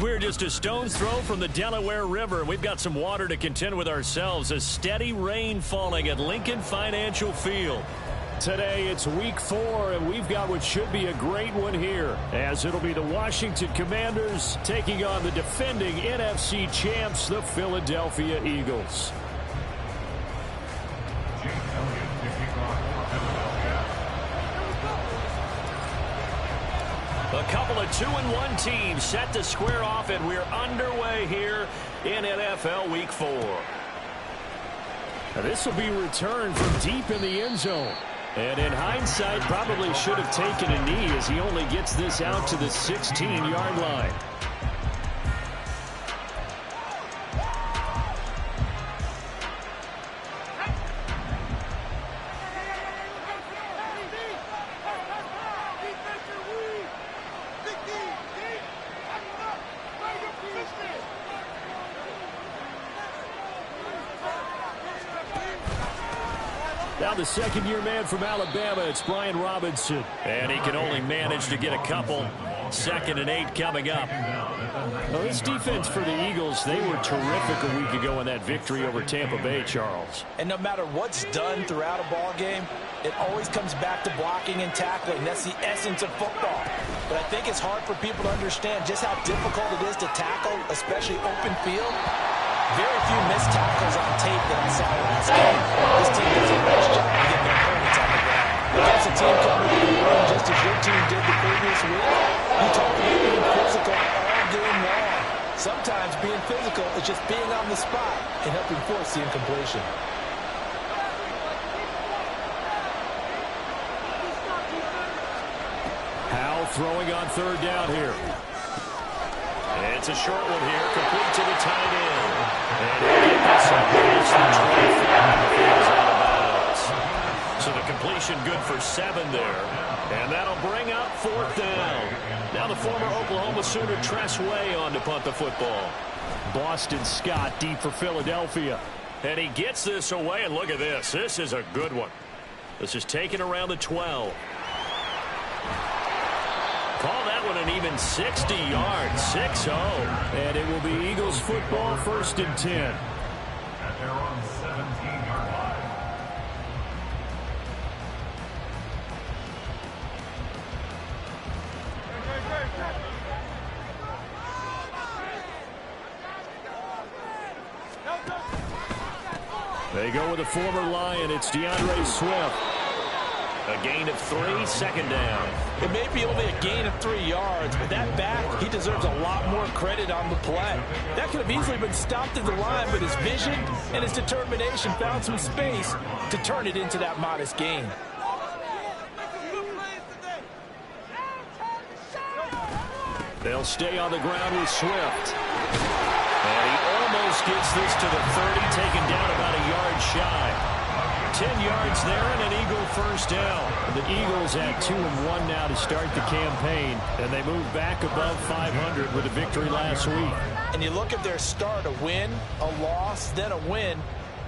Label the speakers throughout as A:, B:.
A: We're just a stone's throw from the Delaware River. We've got some water to contend with ourselves. A steady rain falling at Lincoln Financial Field.
B: Today it's week 4, and we've got what should be a great one here, as it'll be the Washington Commanders taking on the defending NFC champs, the Philadelphia Eagles.
A: A couple of 2-1 teams set to square off, and we're underway here in NFL Week 4.
B: Now this will be returned from deep in the end zone. And in hindsight, probably should have taken a knee as he only gets this out to the 16-yard line. Now the second-year man from Alabama, it's Brian Robinson.
A: And he can only manage to get a couple. 2nd and 8 coming up.
B: Well, this defense for the Eagles, they were terrific a week ago in that victory over Tampa Bay, Charles.
C: And no matter what's done throughout a ball game, it always comes back to blocking and tackling. That's the essence of football. But I think it's hard for people to understand just how difficult it is to tackle, especially open field. Very few missed tackles on tape that I saw last game. This team does a nice job of getting their opponents on the ground. Against a team coming to the room just as your team did the previous week, you talk about being physical all game long. Sometimes being physical is just being on the spot and helping force the incompletion.
B: Howell throwing on 3rd down here.
A: It's a short one here, complete to the tight end. And he'll get this up past the 25. He's out of bounds. So the completion good for 7 there. And that'll bring up 4th down. Now the former Oklahoma Sooner Tress Way on to punt the football.
B: Boston Scott deep for Philadelphia.
A: And he gets this away, and look at this. This is a good one. This is taken around the 12. Call that one an even 60 yards, 6-0.
B: And it will be Eagles football, 1st and 10.
D: At their own 17-yard line.
B: They go with a former Lion. It's DeAndre Swift.
A: A gain of 3, 2nd down.
C: It may be only a gain of 3 yards, but that back, he deserves a lot more credit on the play. That could have easily been stopped at the line, but his vision and his determination found some space to turn it into that modest gain.
B: They'll stay on the ground with Swift. And he almost gets this to the 30, taken down about a yard shy. 10 yards there and an Eagle 1st down. The Eagles at 2-1 now to start the campaign, and they move back above 500 with a victory last week.
C: And you look at their start, a win, a loss, then a win.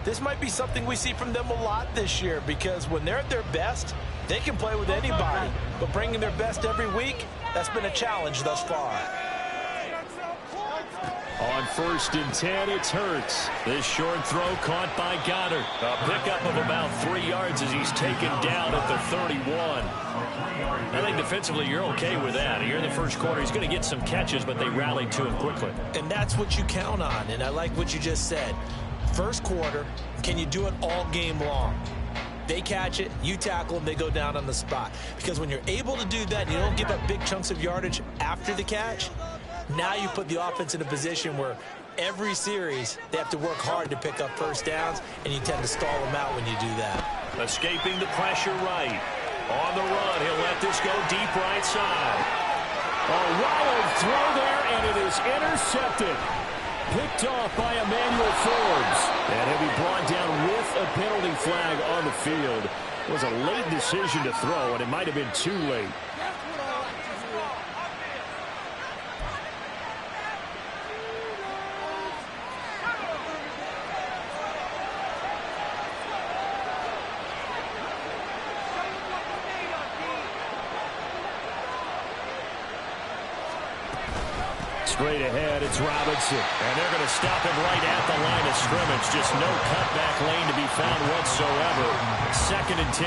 C: This might be something we see from them a lot this year, because when they're at their best, they can play with anybody. But bringing their best every week, that's been a challenge thus far.
B: On 1st and 10, it's Hurts.
A: This short throw caught by Goddard. A pickup of about 3 yards as he's taken down at the 31. I think defensively you're okay with that. Here in the first quarter, he's going to get some catches, but they rallied to him quickly.
C: And that's what you count on, and I like what you just said. First quarter, can you do it all game long? They catch it, you tackle them, they go down on the spot. Because when you're able to do that and you don't give up big chunks of yardage after the catch, now you put the offense in a position where every series they have to work hard to pick up 1st downs, and you tend to stall them out when you do that.
A: Escaping the pressure right. On the run, he'll let this go deep right side.
B: A wild throw there, and it is intercepted. Picked off by Emmanuel Forbes. And he'll be brought down with a penalty flag on the field. It was a late decision to throw, and it might have been too late. Straight ahead, it's Robinson. And they're going to stop him right at the line of scrimmage. Just no cutback lane to be found whatsoever. 2nd and 10.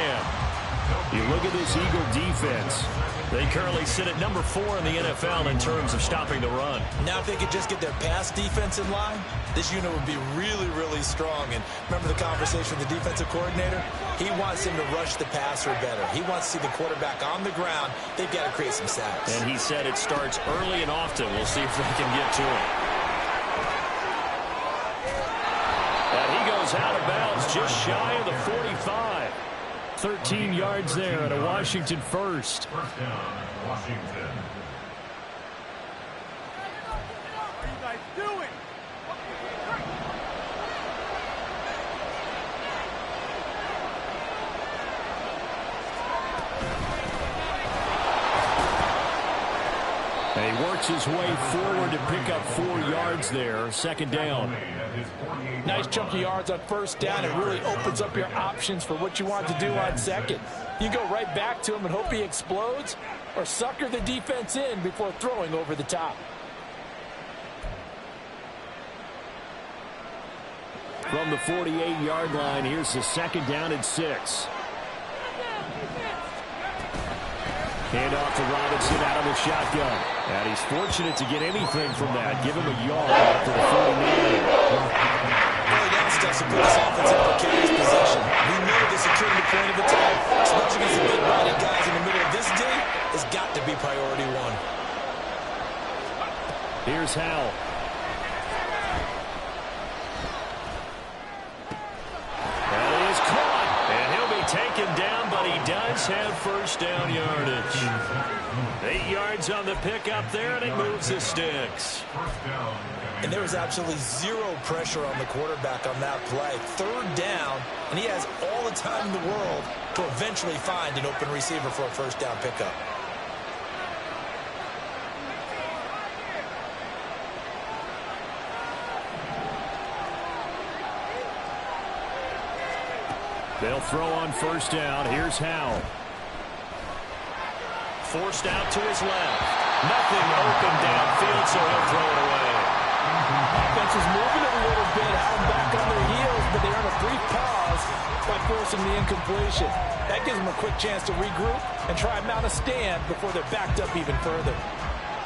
B: You look at this Eagle defense. They currently sit at number 4 in the NFL in terms of stopping the run.
C: Now if they could just get their pass defense in line, this unit would be really, really strong. And remember the conversation with the defensive coordinator? He wants them to rush the passer better. He wants to see the quarterback on the ground. They've got to create some sacks.
B: And he said it starts early and often. We'll see if they can get to him. And he goes out of bounds just shy of the 45. 13 yards there at a Washington first.
D: First down, Washington.
E: What are you guys doing?
B: And he works his way forward to pick up 4 yards there. 2nd down.
C: Nice chunky yards on 1st down. It really opens up your options for what you want to do on 2nd. You go right back to him and hope he explodes, or sucker the defense in before throwing over the top.
B: From the 48-yard line, here's the 2nd down and 6. Hand off to Robinson out of the shotgun. And he's fortunate to get anything from that. Give him a yard after the 49.
C: Early down steps to put this offense in a precarious position. We know the securing the point of attack, especially against the big body guys in the middle of this day, has got to be priority 1.
B: Here's Howell. And he is caught. And he'll be taken down, but he does have 1st down yardage. 8 yards on the pickup there, and it moves the sticks.
C: And there was absolutely zero pressure on the quarterback on that play. 3rd down, and he has all the time in the world to eventually find an open receiver for a 1st down pickup.
B: They'll throw on 1st down. Here's Howell. Forced out to his left. Nothing open downfield, so he'll throw it away.
C: Offense is moving it a little bit, out and back on their heels, but they earn a brief pause by forcing the incompletion. That gives them a quick chance to regroup and try and mount a stand before they're backed up even further.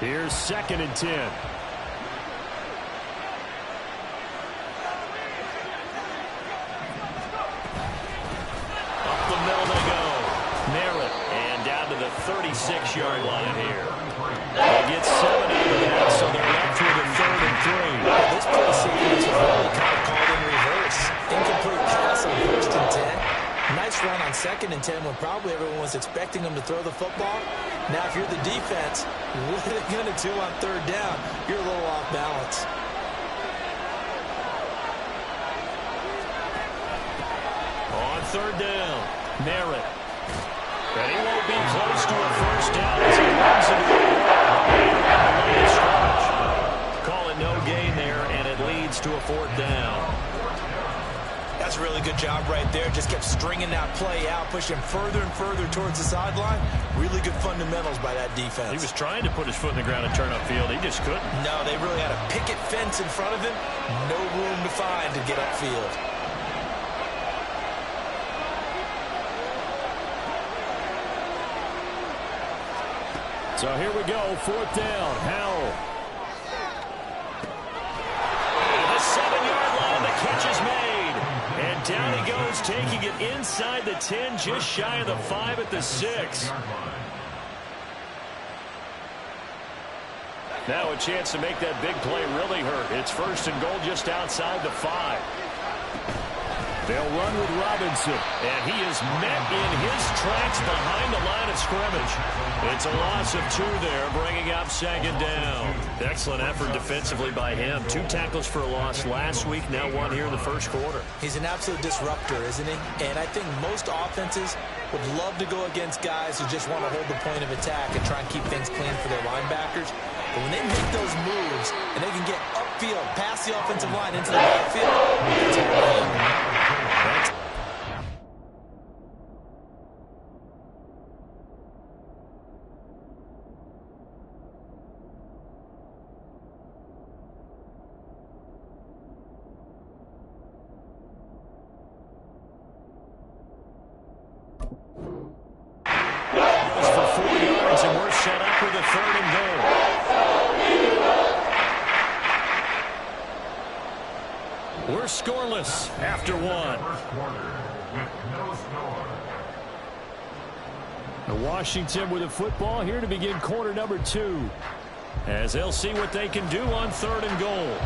B: Here's 2nd and 10. Up the middle they go. Merritt, and down to the 36-yard line here. They get 7 out of that, so they're left with a 3rd and 3.
C: This play sequence was really kind of called in reverse. Incomplete pass on 1st and 10. Nice run on 2nd and 10 when probably everyone was expecting them to throw the football. Now, if you're the defense, what are they going to do on 3rd down? You're a little off balance.
B: On 3rd down, Merritt. And he won't be close to a 1st down as he runs into the line of scrimmage. Call it no gain there, and it leads to a 4th down.
C: That's a really good job right there. Just kept stringing that play out, pushing further and further towards the sideline. Really good fundamentals by that defense.
B: He was trying to put his foot in the ground and turn upfield. He just couldn't.
C: No, they really had a picket fence in front of him. No room to find to get upfield.
B: So here we go, 4th down, Howell. At the 7-yard line, the catch is made. And down he goes, taking it inside the 10, just shy of the 5 at the 6. Now a chance to make that big play really hurt. It's 1st and goal just outside the 5. They'll run with Robinson, and he is met in his tracks behind the line of scrimmage. It's a loss of 2 there, bringing up 2nd down. Excellent effort defensively by him. 2 tackles for a loss last week, now 1 here in the 1st quarter.
C: He's an absolute disruptor, isn't he? And I think most offenses would love to go against guys who just want to hold the point of attack and try and keep things clean for their linebackers. But when they make those moves and they can get upfield, past the offensive line into the backfield, it's a win.
B: third and goal. We're scoreless after one.
D: First quarter with no score.
B: Washington with a football here to begin quarter number 2. As they'll see what they can do on third and goal.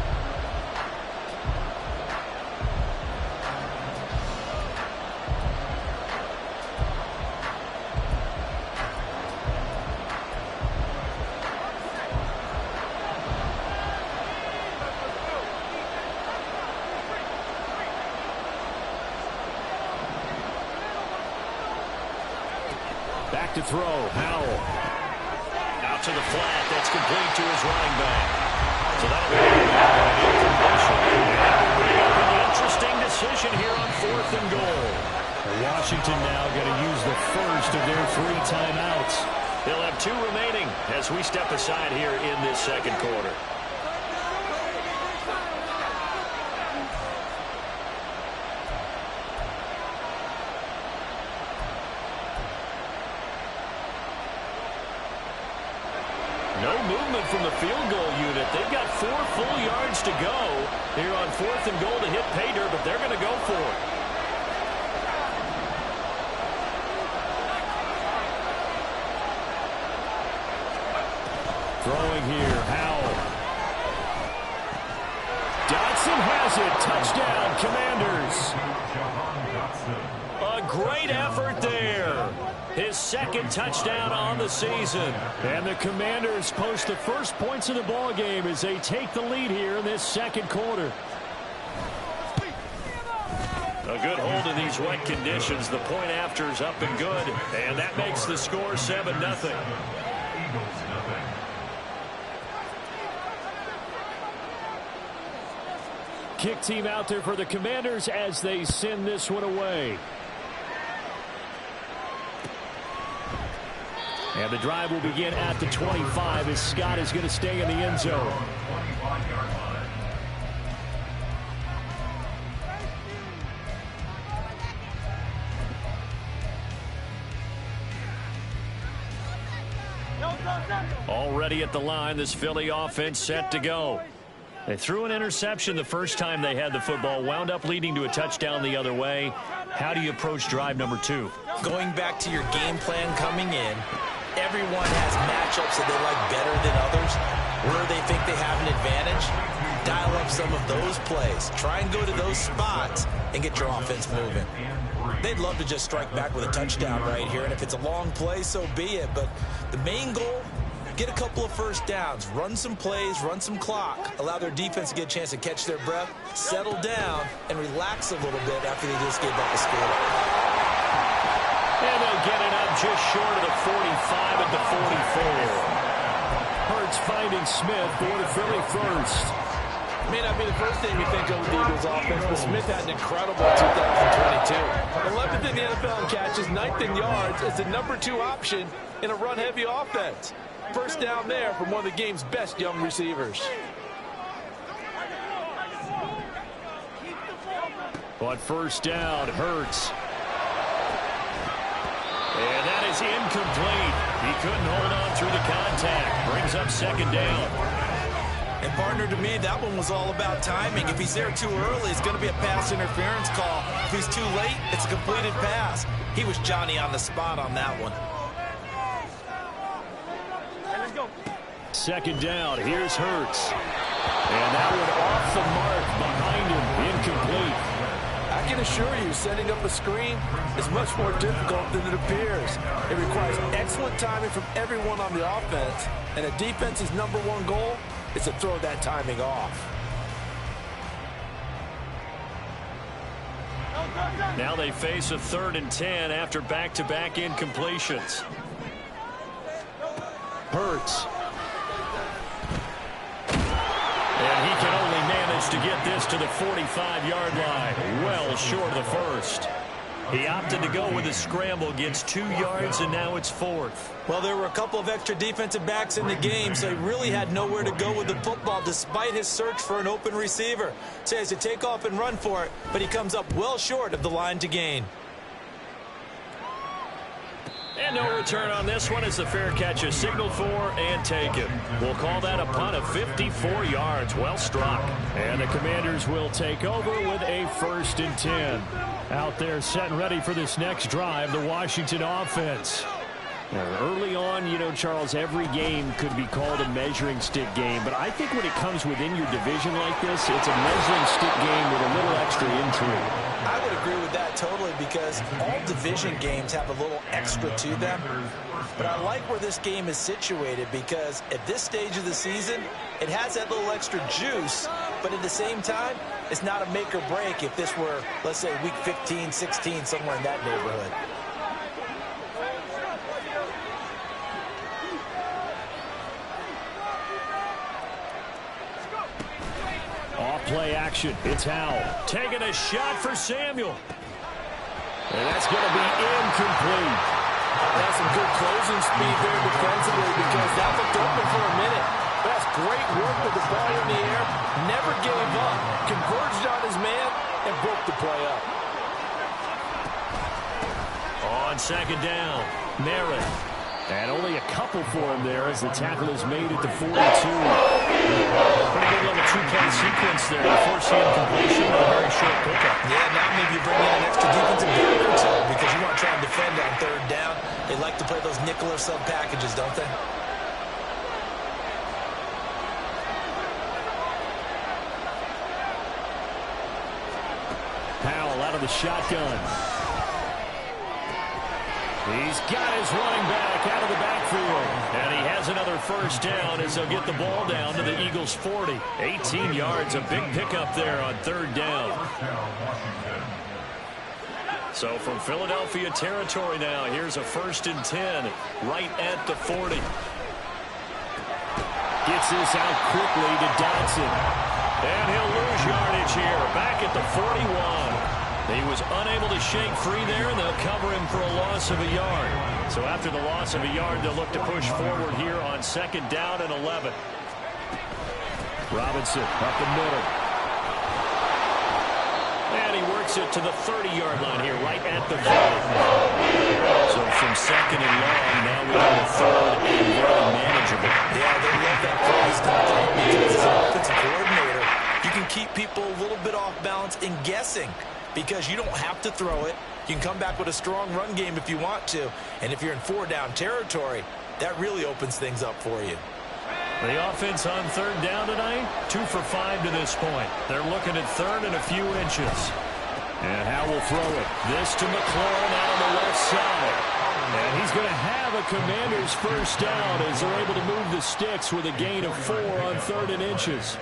B: Back to throw, Howell. Out to the flat, that's complete to his running back. So that'll be an incompletion. An interesting decision here on fourth and goal. Washington now going to use the first of their 3 timeouts. They'll have 2 remaining as we step aside here in this second quarter. No movement from the field goal unit. They've got 4 full yards to go here on fourth and goal to hit pay dirt, but they're going to go for it. Throwing here, Howell. Dotson has it. Touchdown, Commanders. A great effort there. His second touchdown on the season. And the Commanders post the first points of the ball game as they take the lead here in this second quarter. A good hold in these wet conditions. The point after is up and good. And that makes the score 7-0. Kick team out there for the Commanders as they send this one away. And the drive will begin at the 25 as Scott is going to stay in the end zone. Already at the line, this Philly offense set to go. They threw an interception the first time they had the football, wound up leading to a touchdown the other way. How do you approach drive number 2?
C: Going back to your game plan coming in, everyone has matchups that they like better than others. Where they think they have an advantage, dial up some of those plays. Try and go to those spots and get your offense moving. They'd love to just strike back with a touchdown right here, and if it's a long play, so be it. But the main goal, get a couple of first downs, run some plays, run some clock, allow their defense to get a chance to catch their breath, settle down, and relax a little bit after they just gave up a score.
B: And they'll get it up just short of the 45 at the 44. Hurts finding Smith for the Philly first.
F: May not be the first thing you think of with the Eagles offense, but Smith had an incredible 2022. 11th in the NFL in catches, 9th in yards, as the number 2 option in a run-heavy offense. First down there from one of the game's best young receivers.
B: On first down, Hurts. And that is incomplete. He couldn't hold on through the contact. Brings up second down.
C: And partner, to me, that one was all about timing. If he's there too early, it's going to be a pass interference call. If he's too late, it's a completed pass. He was Johnny on the spot on that one.
B: Second down, here's Hurts. And that one off the mark behind him, incomplete.
F: I can assure you, setting up a screen is much more difficult than it appears. It requires excellent timing from everyone on the offense, and a defense's number 1 goal is to throw that timing off.
B: Now they face a 3rd and 10 after back-to-back incompletions. Hurts. And he can only manage to get this to the 45-yard line, well short of the first. He opted to go with a scramble, gets 2 yards, and now it's 4th.
C: Well, there were a couple of extra defensive backs in the game, so he really had nowhere to go with the football despite his search for an open receiver. So he has to take off and run for it, but he comes up well short of the line to gain.
B: And no return on this one as the fair catch is signaled for and taken. We'll call that a punt of 54 yards. Well struck. And the Commanders will take over with a 1st and 10. Out there set and ready for this next drive, the Washington offense. Now, early on, you know, Charles, every game could be called a measuring stick game. But I think when it comes within your division like this, it's a measuring stick game with a little extra intrigue.
C: I would agree with that totally because all division games have a little extra to them. But I like where this game is situated because at this stage of the season, it has that little extra juice. But at the same time, it's not a make or break if this were, let's say, week 15, 16, somewhere in that neighborhood.
B: Play action. It's Howell. Taking a shot for Samuel. And that's going to be incomplete.
F: That's some good closing speed there defensively because that looked open for a minute. That's great work with the ball in the air. Never gave up. Converged on his man and broke the play up.
B: On 2nd down, Merritt. And only a couple for him there as the tackle is made at the 42. Pretty good little 2-play sequence there to force the incompletion on a very short pickup.
C: Yeah, now maybe you bring in an extra defensive back or two because you want to try and defend on 3rd down. They like to play those nickel or sub packages, don't they?
B: Howell out of the shotgun. He's got his running back out of the backfield. And he has another 1st down as they'll get the ball down to the Eagles' 40. 18 yards, a big pickup there on 3rd down. So from Philadelphia territory now, here's a 1st and 10 right at the 40. Gets this out quickly to Dodson. And he'll lose yardage here, back at the 41. He was unable to shake free there, and they'll cover him for a loss of a yard. So after the loss of a yard, they'll look to push forward here on 2nd down and 11. Robinson up the middle. And he works it to the 30-yard line here, right at the 40. So from 2nd and long, now we go to 3rd and very manageable.
C: Yeah, they love that phrase, don't they? Because as an offensive coordinator, you can keep people a little bit off balance and guessing. Because you don't have to throw it. You can come back with a strong run game if you want to. And if you're in 4-down territory, that really opens things up for you.
B: The offense on 3rd down tonight, 2 for 5 to this point. They're looking at 3rd and a few inches. And Howell will throw it. This to McLaurin out on the left side. And he's going to have a Commander's 1st down as they're able to move the sticks with a gain of 4 on 3rd and inches.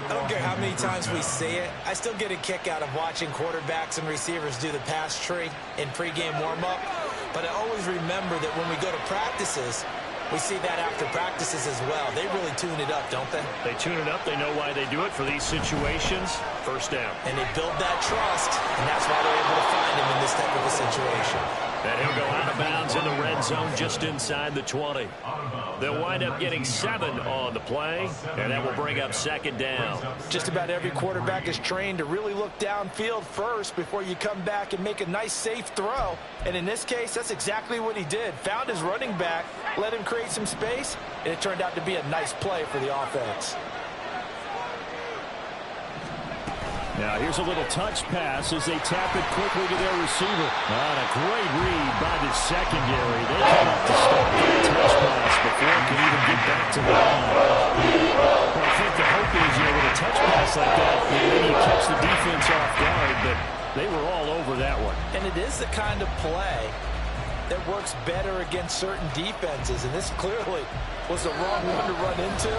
C: I don't care how many times we see it. I still get a kick out of watching quarterbacks and receivers do the pass tree in pregame warm-up. But I always remember that when we go to practices, we see that after practices as well. They really tune it up, don't they?
B: They tune it up. They know why they do it for these situations. 1st down.
C: And they build that trust, and that's why they're able to find him in this type of a situation.
B: And he'll go out of bounds in the red zone just inside the 20. They'll wind up getting 7 on the play, and that will bring up 2nd down.
C: Just about every quarterback is trained to really look downfield first before you come back and make a nice, safe throw. And in this case, that's exactly what he did. Found his running back, let him create some space, and it turned out to be a nice play for the offense.
B: Now here's a little touch pass as they tap it quickly to their receiver. And a great read by the secondary. They come up to stop that touch pass before it can even get back to the line. Well, I think the hope is, you know, with a touch pass like that, maybe you catch the defense off guard, but they were all over that one.
C: And it is the kind of play that works better against certain defenses, and this clearly was the wrong one to run into.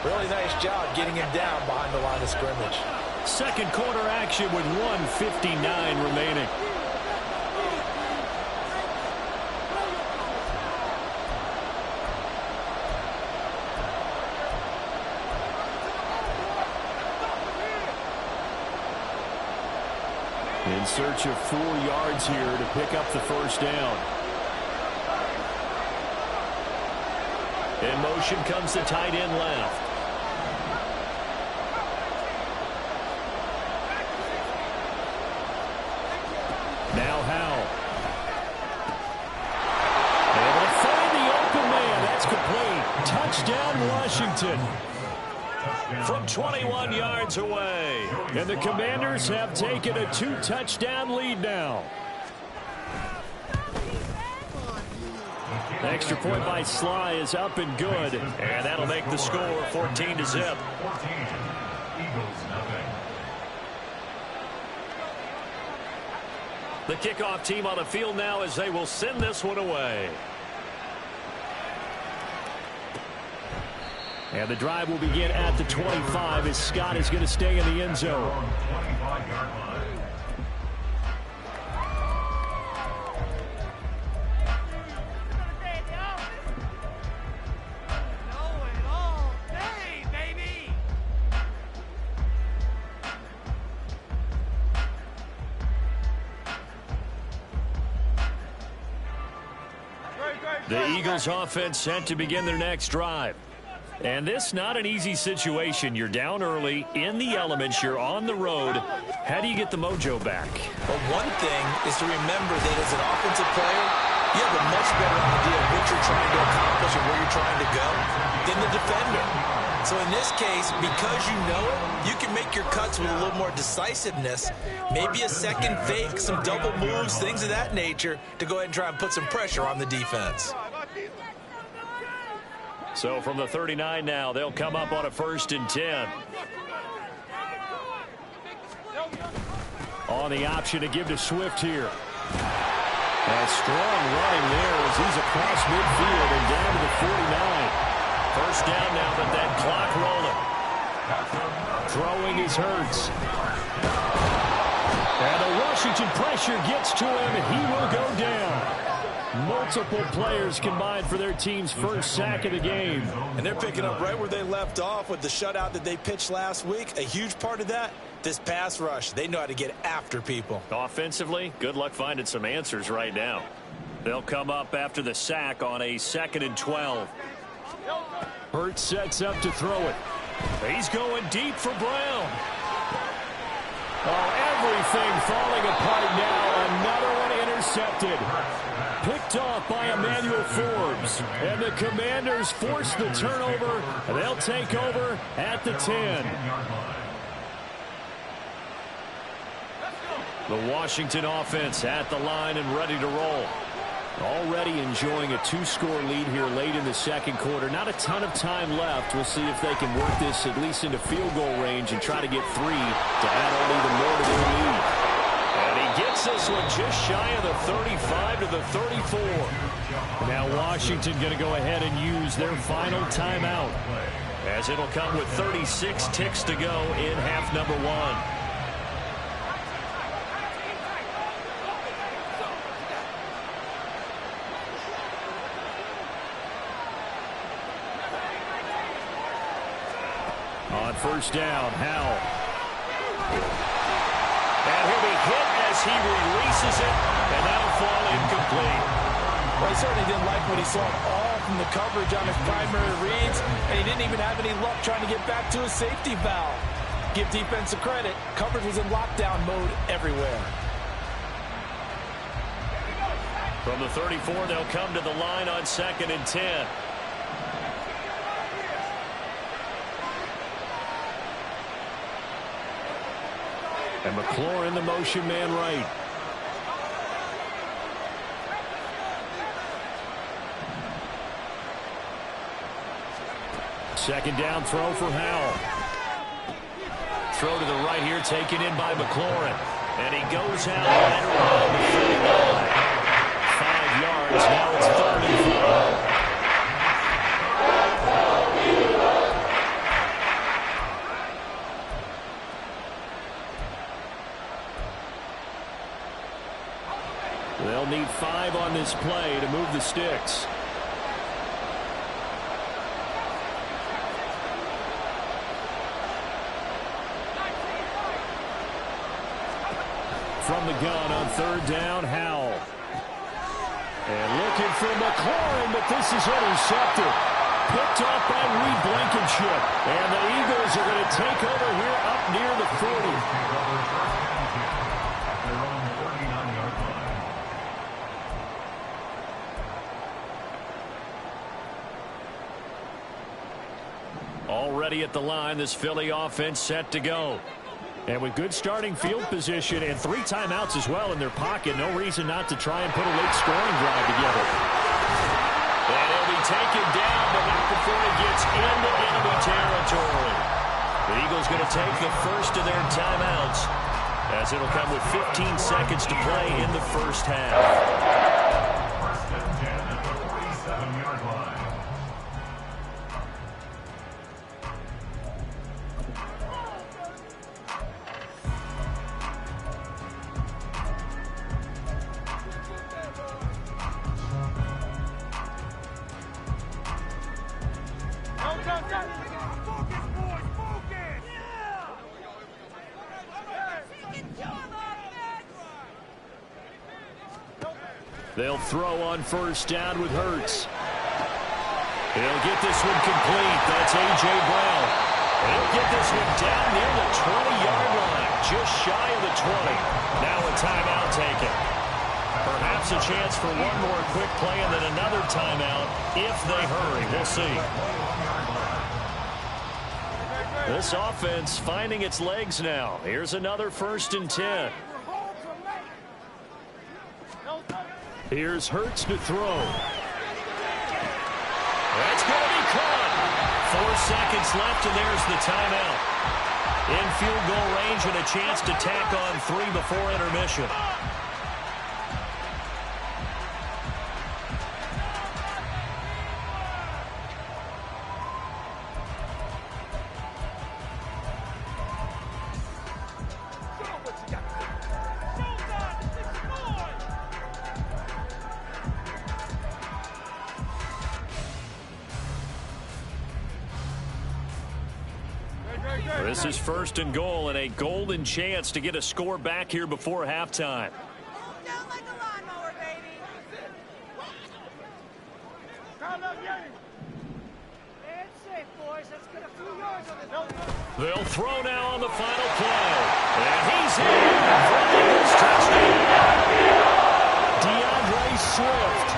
C: Really nice job getting him down behind the line of scrimmage.
B: 2nd quarter action with 1:59 remaining. In search of 4 yards here to pick up the 1st down. In motion comes the tight end left. Now Howell. Touchdown, Washington. From 21 yards away. And the Commanders have taken a 2-touchdown lead now. Extra point by Sly is up and good.
A: And that'll make the score 14-0. The kickoff team on the field now as they will send this one away.
B: And the drive will begin at the 25 as Scott is going to stay in the end zone.
A: The Eagles offense set to begin their next drive. And this not an easy situation. You're down early, in the elements, you're on the road. How do you get the mojo back?
C: But one thing is to remember that as an offensive player, you have a much better idea of what you're trying to accomplish and where you're trying to go than the defender. So in this case, because you know it, you can make your cuts with a little more decisiveness, maybe a second fake, some double moves, things of that nature, to go ahead and try and put some pressure on the defense.
A: So from the 39 now, they'll come up on a 1st and 10.
B: On the option to give to Swift here. A strong running there as he's across midfield and down to the 49.
A: First down now, but that clock rolling.
B: Throwing is Hurts. And the Washington pressure gets to him, and he will go down. Multiple players combined for their team's first sack of the game.
C: And they're picking up right where they left off with the shutout that they pitched last week. A huge part of that, this pass rush. They know how to get after people.
A: Offensively, good luck finding some answers right now. They'll come up after the sack on a 2nd and 12.
B: Hurts sets up to throw it.
A: He's going deep for Brown.
B: Oh, everything falling apart now. Another one intercepted. Picked off by Emmanuel Forbes. And the Commanders force the turnover. And they'll take over at the 10.
A: The Washington offense at the line and ready to roll.
B: Already enjoying a 2-score lead here late in the second quarter. Not a ton of time left. We'll see if they can work this at least into field goal range and try to get 3 to add on even more to their lead.
A: And he gets this one just shy of the 35 to the 34.
B: Now Washington going to go ahead and use their final timeout,
A: as it'll come with 36 ticks to go in half number 1.
B: On first down, Howell.
A: And he'll be hit as he releases it, and that'll fall incomplete.
C: Well, he certainly didn't like what he saw all from the coverage on his primary reads, and he didn't even have any luck trying to get back to his safety valve. Give defensive credit. Coverage was in lockdown mode everywhere.
A: From the 34, they'll come to the line on 2nd and 10.
B: And McLaurin in the motion man right. Second down throw for Howell.
A: Throw to the right here, taken in by McLaurin. And he goes out right around the 39. 5 yards, now it's 3rd and 5.
B: They'll need 5 on this play to move the sticks. From the gun on 3rd down, Howell. And looking for McLaurin, but this is intercepted. Picked off by Reed Blankenship. And the Eagles are going to take over here up near the 40. Already at the line, this Philly offense set to go. And with good starting field position and 3 timeouts as well in their pocket, no reason not to try and put a late scoring drive together.
A: And he'll be taken down, but not before he gets into enemy territory. The Eagles going to take the first of their timeouts, as it'll come with 15 seconds to play in the first half.
D: First and 10 at the 47-yard line.
B: They'll throw on first down with Hurts. He'll get this one complete. That's A.J. Brown. He'll get this one down near the 20-yard line, just shy of the 20. Now a timeout taken. Perhaps a chance for one more quick play and then another timeout if they hurry. We'll see. This offense finding its legs now. Here's another 1st and 10. Here's Hurts to throw.
A: That's going to be caught. 4 seconds left, and there's the timeout. In field goal range and a chance to tack on 3 before intermission.
B: This is 1st and goal and a golden chance to get a score back here before halftime.
E: Down like a lawnmower, baby. It's safe, boys. Let's get a few yards on this.
B: They'll throw now on the final play. And he's in for the Eagles touchdown. DeAndre Swift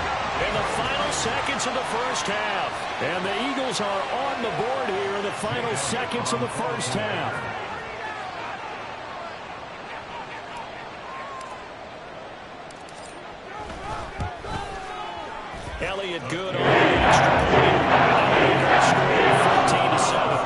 B: in the final seconds of the first half. And the Eagles are on the board here in the final seconds of the first half. Elliott good on the extra point. And the Eagles score 14-7.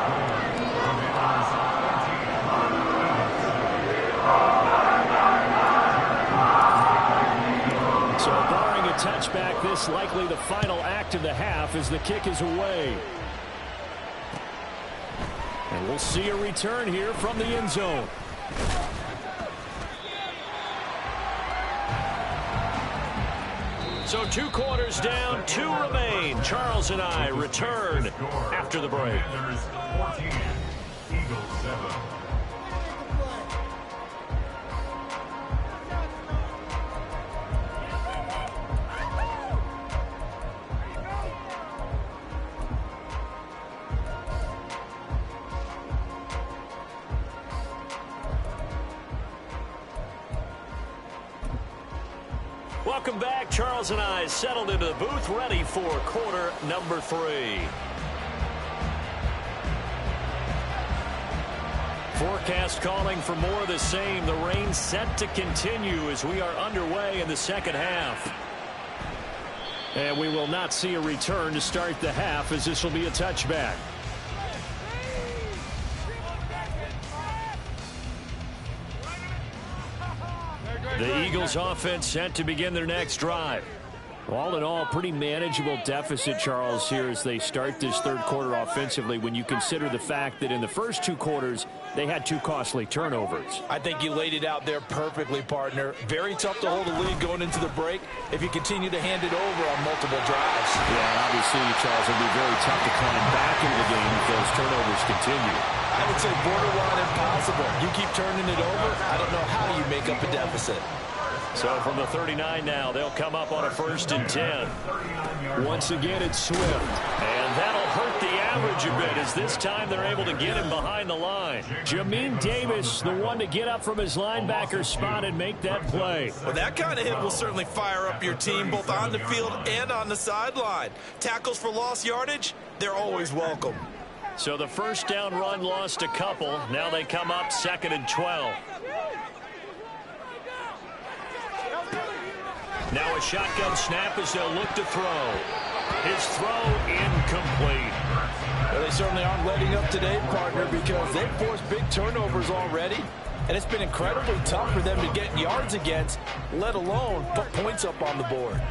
B: So barring a touchback, this likely the final act of the half as the kick is away. And we'll see a return here from the end zone. So 2 quarters down, 2 remain. Charles and I return after the break.
D: Panthers 14, Eagles 7.
B: Welcome back. Charles and I settled into the booth, ready for quarter number 3. Forecast calling for more of the same. The rain set to continue as we are underway in the second half. And we will not see a return to start the half, as this will be a touchback. The Eagles offense set to begin their next drive. All in all, pretty manageable deficit, Charles, here as they start this third quarter offensively when you consider the fact that in the first 2 quarters, they had 2 costly turnovers.
C: I think you laid it out there perfectly, partner. Very tough to hold a lead going into the break if you continue to hand it over on multiple drives.
B: Yeah, obviously, Charles, it'll be very tough to climb back into the game if those turnovers continue.
C: I would say borderline impossible. You keep turning it over, I don't know how you make up a deficit.
B: So from the 39 now, they'll come up on a 1st and 10. Once again, it's Swift. And that'll hurt the average a bit as this time they're able to get him behind the line. Jamin Davis, the one to get up from his linebacker spot and make that play.
F: Well, that kind of hit will certainly fire up your team both on the field and on the sideline. Tackles for lost yardage, they're always welcome.
B: So the first down run lost a couple. Now they come up 2nd and 12. Now a shotgun snap as they'll look to throw. His throw incomplete.
F: Well, they certainly aren't letting up today, partner, because they've forced big turnovers already. And it's been incredibly tough for them to get yards against, let alone put points up on the board.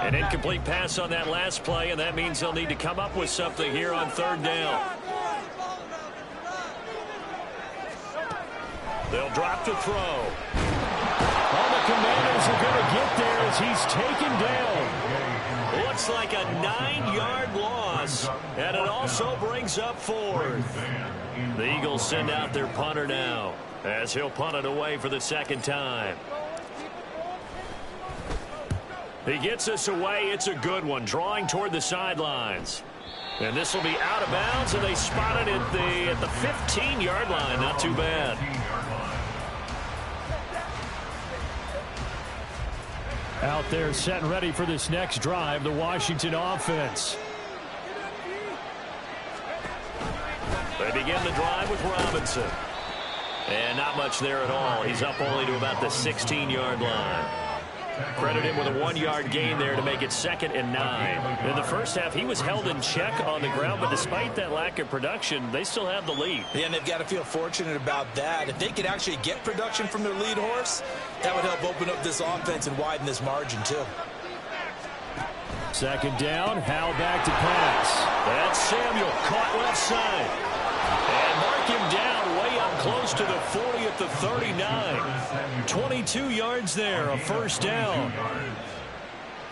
B: An incomplete pass on that last play, and that means they'll need to come up with something here on 3rd down. They'll drop to throw. All the Commanders are going to get there as he's taken down. Looks like a 9-yard loss, and it also brings up 4th. The Eagles send out their punter now as he'll punt it away for the 2nd time. He gets us away. It's a good one, drawing toward the sidelines. And this will be out of bounds, and they spot it at the 15-yard line. Not too bad.
A: Out there set and ready for this next drive, the Washington offense.
B: They begin the drive with Robinson. And not much there at all. He's up only to about the 16-yard line. Credit him with a 1-yard gain there to make it 2nd and 9. In the first half, he was held in check on the ground, but despite that lack of production, they still have the lead.
C: Yeah, and they've got to feel fortunate about that. If they could actually get production from their lead horse, that would help open up this offense and widen this margin, too.
A: 2nd down, Howell back to pass.
B: That's Samuel, caught left side. And mark him down way up close to the 40 at the 39. 22 yards there, a 1st down.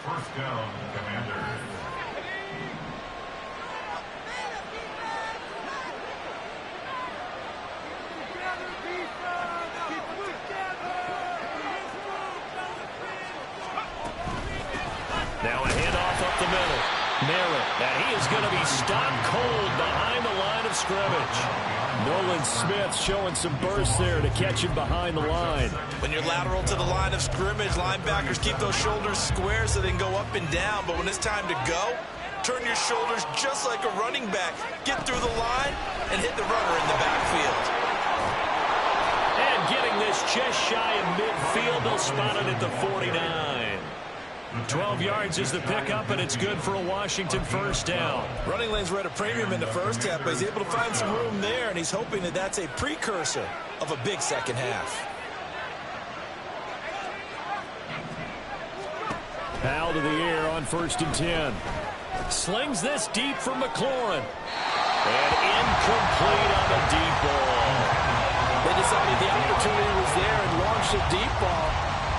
D: 1st down, Commanders.
B: Now a handoff up the middle. Merritt, and he is going to be stopped cold behind the line of scrimmage.
A: Nolan Smith showing some burst there to catch him behind the line.
C: When you're lateral to the line of scrimmage, linebackers keep those shoulders square so they can go up and down. But when it's time to go, turn your shoulders just like a running back. Get through the line and hit the runner in the backfield.
B: And getting this just shy of midfield, they'll spot it at the 49. 12 yards is the pickup, and it's good for a Washington 1st down.
C: Running lanes were at a premium in the first half, but he's able to find some room there, and he's hoping that that's a precursor of a big 2nd half.
A: Howell to the air on 1st and 10.
B: Slings this deep for McLaurin. And incomplete on the deep ball.
F: They decided the opportunity was there and launched a deep ball,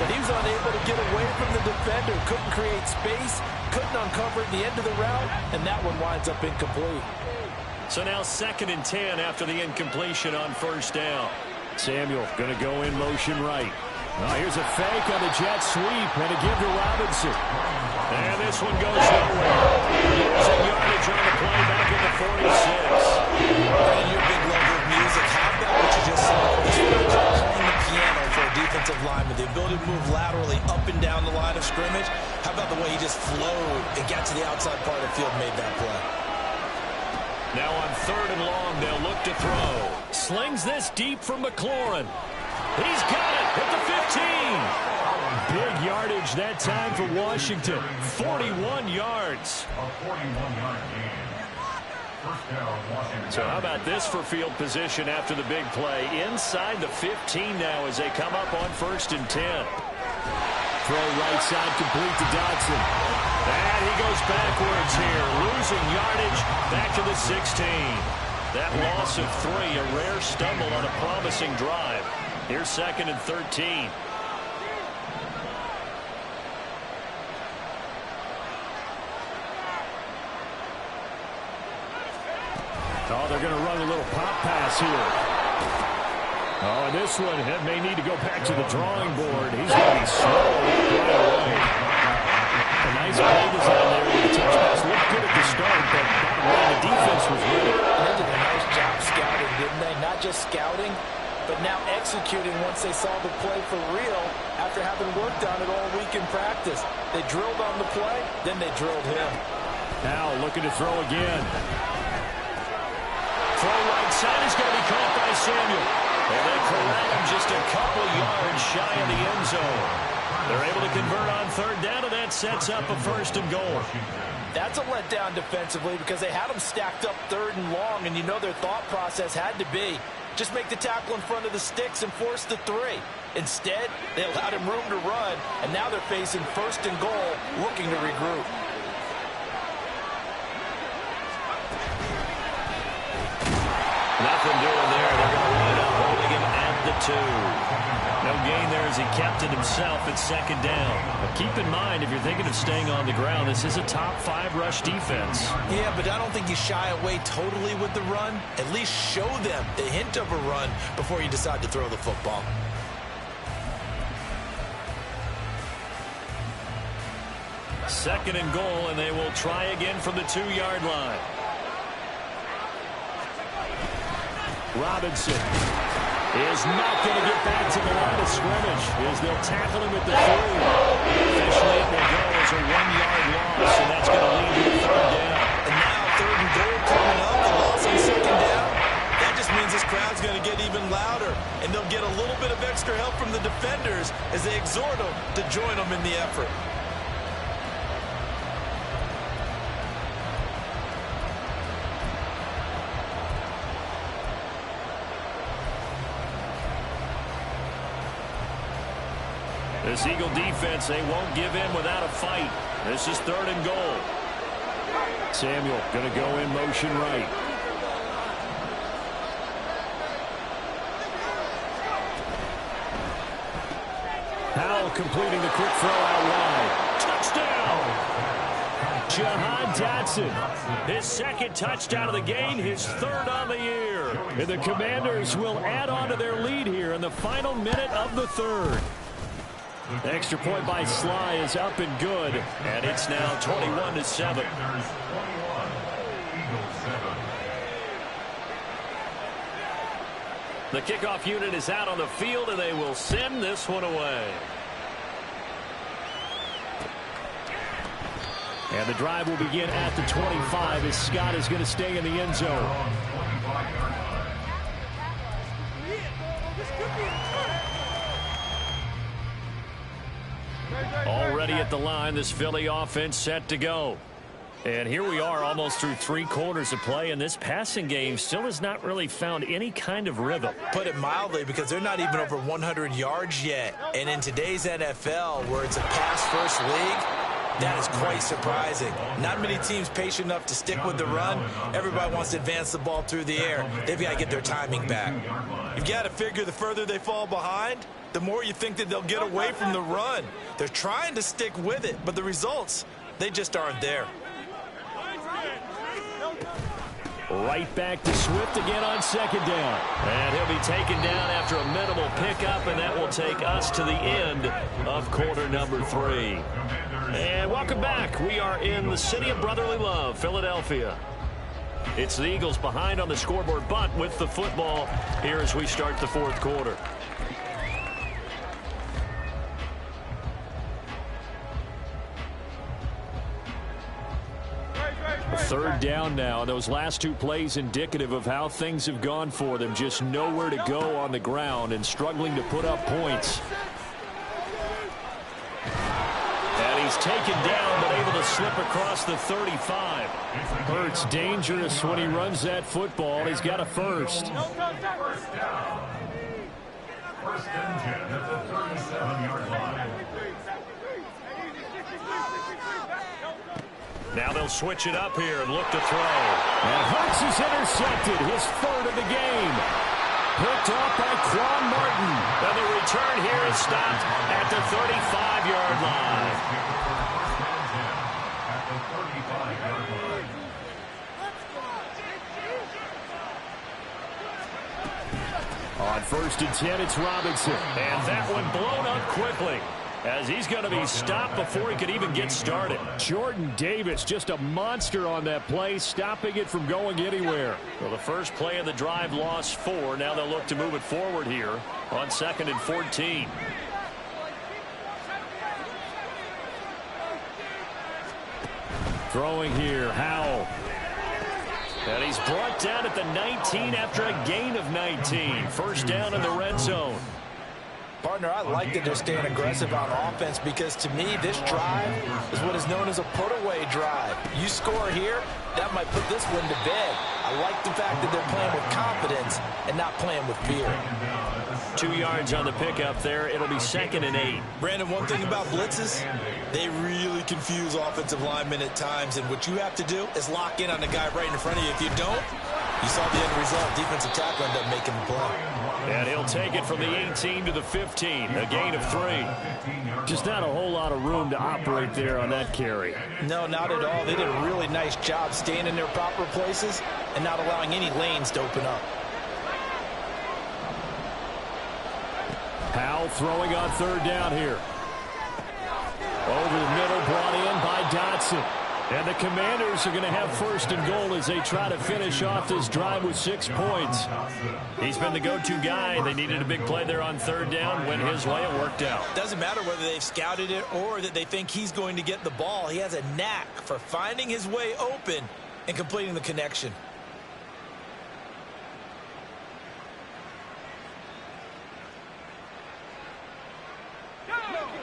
F: but he was unable to get away from the defender. Couldn't create space, couldn't uncover the end of the route, and that one winds up incomplete.
B: So now 2nd and 10 after the incompletion on 1st down.
A: Samuel going to go in motion right. Oh, here's a fake on the jet sweep and a give to Robinson.
B: And this one goes nowhere. Losing yardage on the play back at the 46.
C: And your big lover of music, how about what you just saw? This one playing the piano for a defensive lineman. The ability to move laterally up and down the line of scrimmage. How about the way he just flowed and got to the outside part of the field and made that play?
B: Now on 3rd and long, they'll look to throw. Slings this deep for McLaurin. He's got it at the 15.
A: Big yardage that time for Washington.
B: 41 yards.
D: A 41-yard gain. 1st down, Washington.
B: So how about this for field position after the big play? Inside the 15 now as they come up on 1st and 10.
A: Throw right side complete to Dotson.
B: And he goes backwards here, losing yardage back to the 16. That loss of 3, a rare stumble on a promising drive. Here's 2nd and 13.
A: Oh, they're going to run a little pop pass here. Oh, and this one may need to go back to the drawing board. He's going to be slow right away. A nice play design there with the touch pass. Looked good at the start, but bottom line, the defense was ready.
F: They did a nice job scouting, didn't they? Not
C: just scouting, but now executing once they saw the play for real after having worked on it all week in practice. They drilled on the play, then they drilled him.
B: Now looking to throw again. Throw right side is going to be caught by Samuel. And they corral him just a couple yards shy of the end zone. They're able to convert on third down, and that sets up a 1st and goal.
C: That's a letdown defensively because they had them stacked up 3rd and long, and you know their thought process had to be just make the tackle in front of the sticks and force the 3. Instead, they allowed him room to run, and now they're facing 1st and goal, looking to regroup.
B: Nothing doing there. They're going to wind up holding him at the 2. No gain there as he kept it himself at 2nd down. But keep in mind, if you're thinking of staying on the ground, this is a top 5 rush defense.
C: Yeah, but I don't think you shy away totally with the run. At least show them the hint of a run before you decide to throw the football.
B: Second and goal, and they will try again from the 2-yard line. Robinson is not going to get back to the line of scrimmage as they'll tackle him at the 3. Officially, it will go as a 1-yard loss, and that's going to lead to a 3rd down.
C: And now 3rd and goal coming up, the loss on 2nd down. That just means this crowd's going to get even louder, and they'll get a little bit of extra help from the defenders as they exhort them to join them in the effort.
B: This Eagle defense, they won't give in without a fight. This is 3rd and goal. Samuel going to go in motion right. Powell completing the quick throw out wide. Touchdown! Jahan Dotson, his 2nd touchdown of the game, his 3rd on the year. And the Commanders will add on to their lead here in the final minute of the 3rd. The extra point by Sly is up and good, and it's now 21-7. The kickoff unit is out on the field, and they will send this one away. And the drive will begin at the 25 as Scott is going to stay in the end zone. Already at the line, this Philly offense set to go. And here we are almost through 3 quarters of play, and this passing game still has not really found any kind of rhythm.
C: Put it mildly, because they're not even over 100 yards yet. And in today's NFL, where it's a pass-first league, that is quite surprising. Not many teams patient enough to stick with the run. Everybody wants to advance the ball through the air. They've got to get their timing back. You've got to figure the further they fall behind, the more you think that they'll get away from the run. They're trying to stick with it, but the results, they just aren't there.
B: Right back to Swift again on 2nd down. And he'll be taken down after a minimal pickup, and that will take us to the end of quarter number 3. And welcome back. We are in the city of brotherly love, Philadelphia. It's the Eagles behind on the scoreboard, but with the football here as we start the 4th quarter. Third down now. Those last 2 plays indicative of how things have gone for them. Just nowhere to go on the ground and struggling to put up points. And he's taken down but able to slip across the 35. Hurts dangerous when he runs that football. He's got a 1st.
D: First down. 1st and 10 at the 37-yard line.
B: Now they'll switch it up here and look to throw. And Hurts is intercepted, his 3rd of the game. Picked off by Quan Martin. And the return here is stopped at the 35-yard line. On 1st and 10, it's Robinson. And that one blown up quickly. as he's going to be stopped before he could even get started.
A: Jordan Davis, just a monster on that play, stopping it from going anywhere.
B: Well, the first play of the drive lost 4. Now they'll look to move it forward here on 2nd and 14.
A: Throwing here, Howell.
B: And he's brought down at the 19 after a gain of 19. First down in the red zone.
C: Partner, I like that they're staying aggressive on offense because, to me, this drive is what is known as a put-away drive. You score here, that might put this one to bed. I like the fact that they're playing with confidence and not playing with fear.
B: 2 yards on the pickup there. It'll be 2nd and 8.
C: Brandon, one thing about blitzes, they really confuse offensive linemen at times, and what you have to do is lock in on the guy right in front of you. If you don't, you saw the end result. Defensive tackle ended up making the play.
B: And he'll take it from the 18 to the 15, a gain of 3.
A: Just not a whole lot of room to operate there on that carry.
C: No, not at all. They did a really nice job staying in their proper places and not allowing any lanes to open up.
A: Howell throwing on 3rd down here. Over the middle, brought in by Dotson. And the Commanders are going to have 1st and goal as they try to finish off this drive with 6 points.
B: He's been the go-to guy. They needed a big play there on 3rd down. Went his way. It worked out.
C: Doesn't matter whether they've scouted it or that they think he's going to get the ball. He has a knack for finding his way open and completing the connection.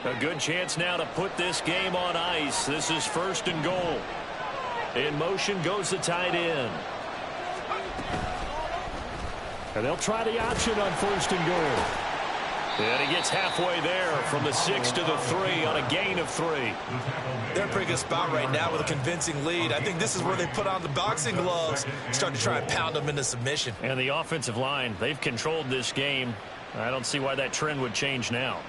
B: A good chance now to put this game on ice. This is 1st and goal. In motion goes the tight end.
A: And they'll try the option on 1st and goal.
B: And he gets halfway there from the 6 to the 3 on a gain of 3.
C: They're in a pretty good spot right now with a convincing lead. I think this is where they put on the boxing gloves, start to try and pound them into submission.
B: And the offensive line, they've controlled this game. I don't see why that trend would change now.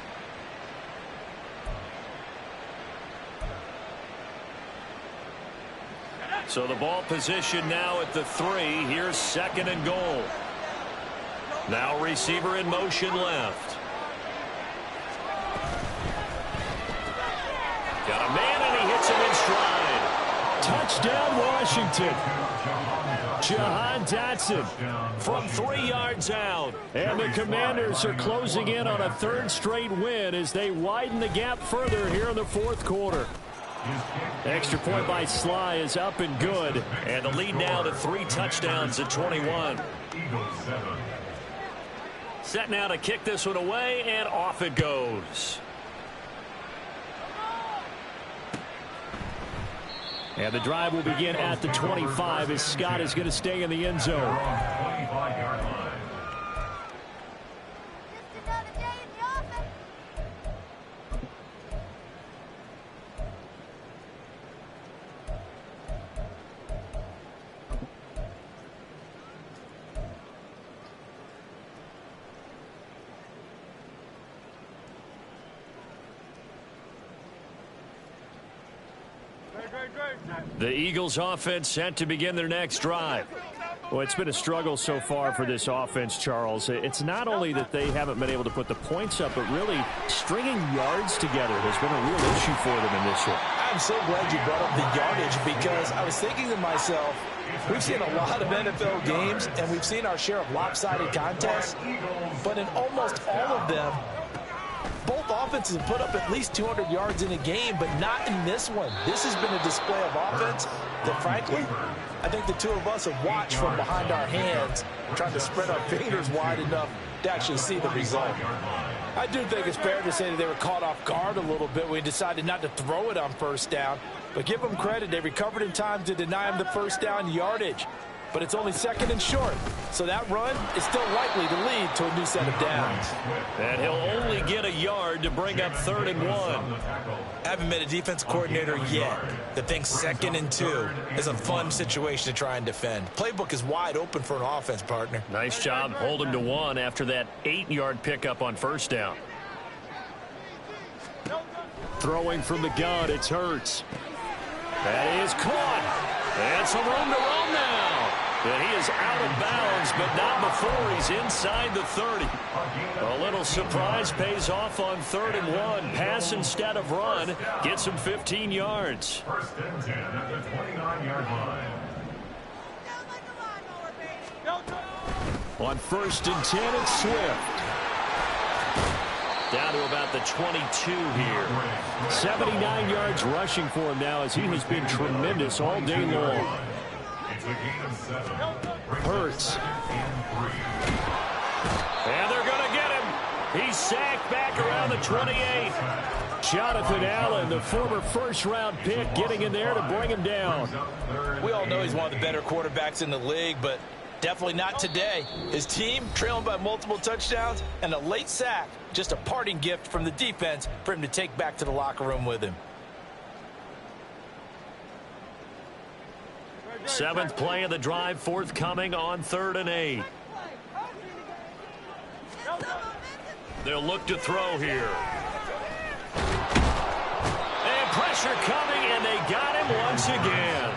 B: So the ball position now at the 3. Here's 2nd and goal. Now receiver in motion left. Got a man and he hits him in stride.
A: Touchdown, Washington. Jahan Dotson
B: From 3 yards out.
A: and the Commanders are closing in on a 3rd straight win as they widen the gap further here in the 4th quarter.
B: Extra point by Sly is up and good. And the lead now to 3 touchdowns at 21. Set now to kick this one away, and off it goes.
A: And the drive will begin at the 25 as Scott is going to stay in the end zone.
B: The Eagles offense set to begin their next drive.
A: Well, it's been a struggle so far for this offense, Charles. It's not only that they haven't been able to put the points up, but really stringing yards together has been a real issue for them in this one.
C: I'm so glad you brought up the yardage because I was thinking to myself, we've seen a lot of NFL games and we've seen our share of lopsided contests, but in almost all of them, both offenses have put up at least 200 yards in a game, but not in this one. This has been a display of offense that, frankly, I think the two of us have watched from behind our hands, trying to spread our fingers wide enough to actually see the result.
F: I do think it's fair to say that they were caught off guard a little bit when we decided not to throw it on 1st down. But give them credit. They recovered in time to deny them the 1st down yardage. But it's only 2nd and short. So that run is still likely to lead to a new set of downs.
B: And he'll only get a yard to bring up 3rd and 1.
C: I haven't met a defense coordinator yet that thinks 2nd and 2 is a fun situation to try and defend. Playbook is wide open for an offense, partner.
B: Nice job holding to 1 after that 8-yard pickup on 1st down.
A: Throwing from the gun, it's Hurts.
B: That is caught. And some room to run now. And he is out of bounds downs, but not before he's inside the 30. A little surprise pays off on 3rd and 1. Pass instead of run. Gets him 15 yards.
D: First and 10 at the 29-yard line.
B: On 1st and 10, it's Swift. Down to about the 22 here. 79 yards rushing for him now as he has been tremendous all day long.
D: It's a gain of 7.
B: Hurts. And they're going to get him. He's sacked back around the 28. Jonathan Allen, the former first-round pick, getting in there to bring him down.
C: We all know he's one of the better quarterbacks in the league, but definitely not today. His team trailing by multiple touchdowns and a late sack. Just a parting gift from the defense for him to take back to the locker room with him.
B: 7th play of the drive forthcoming on 3rd and 8. They'll look to throw here. And pressure coming, and they got him once again.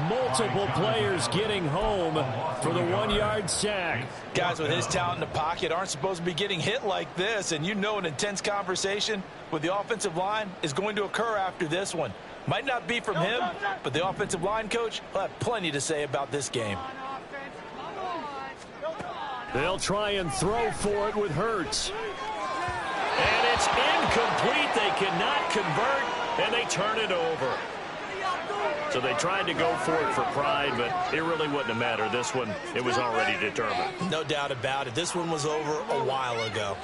B: Multiple players getting home for the 1-yard sack.
C: Guys with his talent in the pocket aren't supposed to be getting hit like this, and you know an intense conversation with the offensive line is going to occur after this one. Might not be from him, but the offensive line coach will have plenty to say about this game.
B: They'll try and throw for it with Hurts. And it's incomplete. They cannot convert, and they turn it over. So they tried to go for it for pride, but it really wouldn't have mattered. This one, it was already determined.
C: No doubt about it. This one was over a while ago.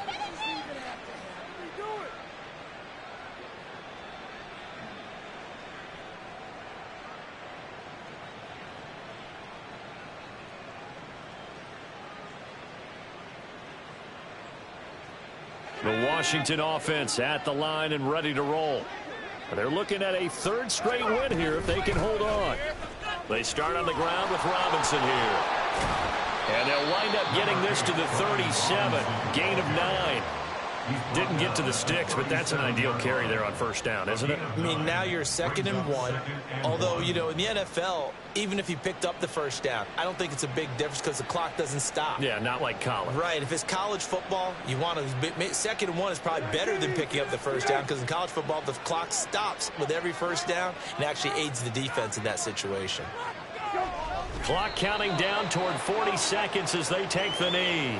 B: The Washington offense at the line and ready to roll. They're looking at a 3rd straight win here if they can hold on. They start on the ground with Robinson here. And they'll wind up getting this to the 37. Gain of 9. Didn't get to the sticks, but that's an ideal carry there on 1st down, isn't it?
C: I mean, now you're 2nd and 1. Although, you know, in the NFL, even if you picked up the 1st down, I don't think it's a big difference because the clock doesn't stop.
B: Yeah, not like college.
C: Right. If it's college football, you want to 2nd and 1 is probably better than picking up the 1st down because in college football, the clock stops with every 1st down and actually aids the defense in that situation.
B: Clock counting down toward 40 seconds as they take the knee.